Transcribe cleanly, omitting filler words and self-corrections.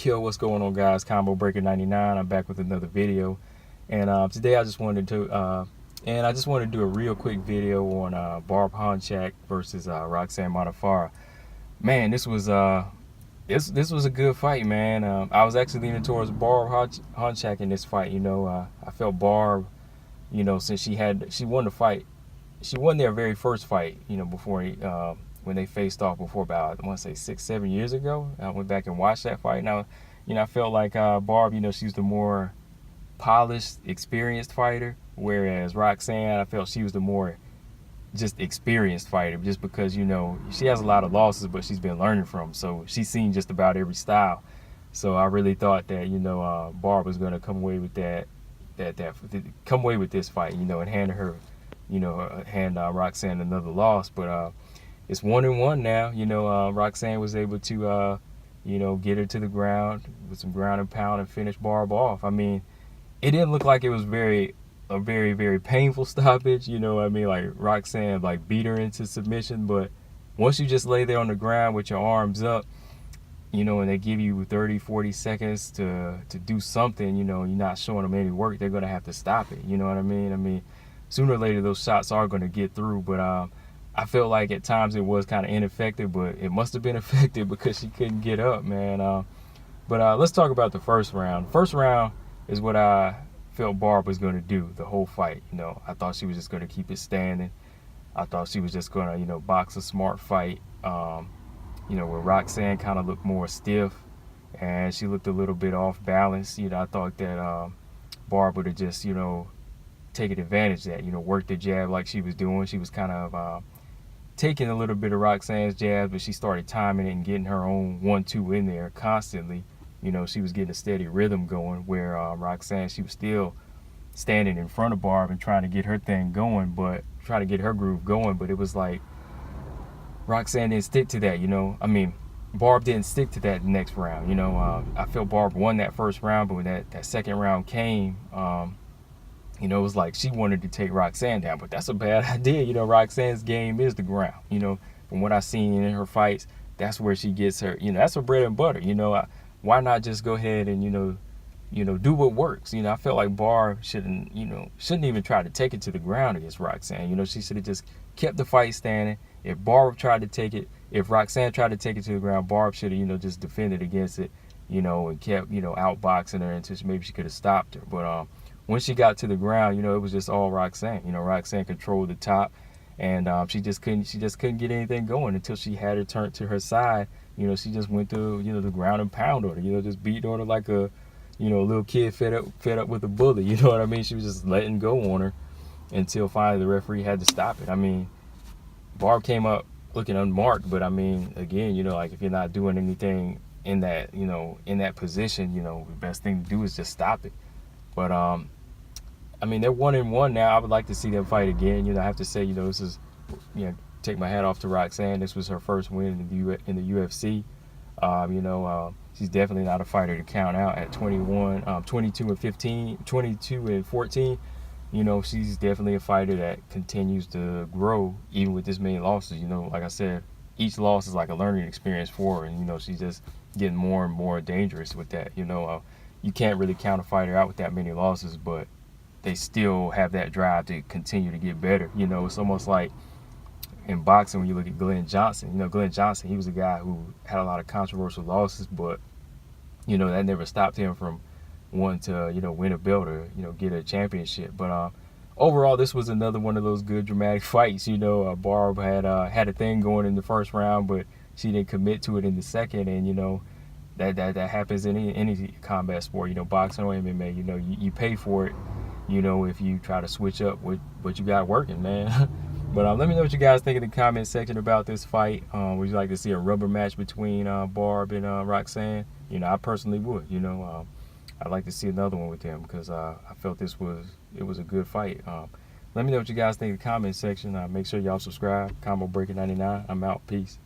Yo, what's going on, guys? Combo Breaker 99. I'm back with another video, and today I just wanted to do a real quick video on Barb Honchak versus Roxanne Modafferri. Man, this was a good fight, man. I was actually leaning towards Barb Honchak in this fight. I felt Barb, since she won the fight, she won their very first fight. Before when they faced off before about, I want to say 6-7 years ago. I went back and watched that fight. Now, I felt like Barb, she's the more polished, experienced fighter, whereas Roxanne, I felt she was the more just experienced fighter, just because she has a lot of losses, but she's been learning from them. So she's seen just about every style. So I really thought that Barb was going to come away with come away with this fight, and hand her, hand Roxanne another loss. But it's 1-1 now. Roxanne was able to get her to the ground with some ground and pound and finish Barb off. I mean, it didn't look like it was a very, very painful stoppage. Like Roxanne beat her into submission, but once you just lay there on the ground with your arms up, and they give you 30-40 seconds to do something, you're not showing them any work, they're going to have to stop it. You know what I mean? I mean, sooner or later those shots are going to get through, but I felt like at times it was kind of ineffective, but it must have been effective because she couldn't get up, man. But let's talk about the first round. First round is what I felt Barb was going to do the whole fight. I thought she was just going to keep it standing. I thought she was just going to, box a smart fight, where Roxanne kind of looked more stiff and she looked a little bit off balance. I thought that Barb would have just, taken advantage of that, worked the jab like she was doing. She was kind of taking a little bit of Roxanne's jabs, but she started timing it and getting her own 1-2 in there constantly. She was getting a steady rhythm going, where Roxanne, she was still standing in front of Barb and trying to get her thing going, but trying to get her groove going. But it was like Roxanne didn't stick to that. I mean, Barb didn't stick to that next round. I felt Barb won that first round, but when that second round came, it was like she wanted to take Roxanne down, but that's a bad idea. Roxanne's game is the ground. From what I've seen in her fights, that's where she gets her, that's her bread and butter. Why not just go ahead and, do what works? I felt like Barb shouldn't even try to take it to the ground against Roxanne. She should have just kept the fight standing. If Barb tried to take it, if Roxanne tried to take it to the ground, Barb should have, just defended against it, and kept, outboxing her until maybe she could have stopped her. But when she got to the ground, it was just all Roxanne. Roxanne controlled the top, and she just couldn't get anything going until she had her turned to her side. She just went to the ground and pound on her. Just beat on her like a little kid fed up with a bully. You know what I mean? She was just letting go on her until finally the referee had to stop it. I mean, Barb came up looking unmarked, but I mean, again, like if you're not doing anything in that in that position, the best thing to do is just stop it. But I mean, they're 1-1 now. I would like to see them fight again. I have to say, this is, take my hat off to Roxanne. This was her first win in the UFC. She's definitely not a fighter to count out at 22-14. She's definitely a fighter that continues to grow even with this many losses. Like I said, each loss is like a learning experience for her, and she's just getting more and more dangerous with that. You can't really count a fighter out with that many losses, but they still have that drive to continue to get better. It's almost like in boxing when you look at Glenn Johnson. Glenn Johnson, he was a guy who had a lot of controversial losses, but that never stopped him from wanting to win a belt or get a championship. But overall, this was another one of those good dramatic fights. Barb had a thing going in the first round, but she didn't commit to it in the second, and that happens in any combat sport. Boxing or MMA. You pay for it. If you try to switch up what you got working, man. But let me know what you guys think in the comment section about this fight. Would you like to see a rubber match between Barb and Roxanne? I personally would. I'd like to see another one with them because I felt it was a good fight. Let me know what you guys think in the comment section. Make sure y'all subscribe. Combo Breaker 99. I'm out. Peace.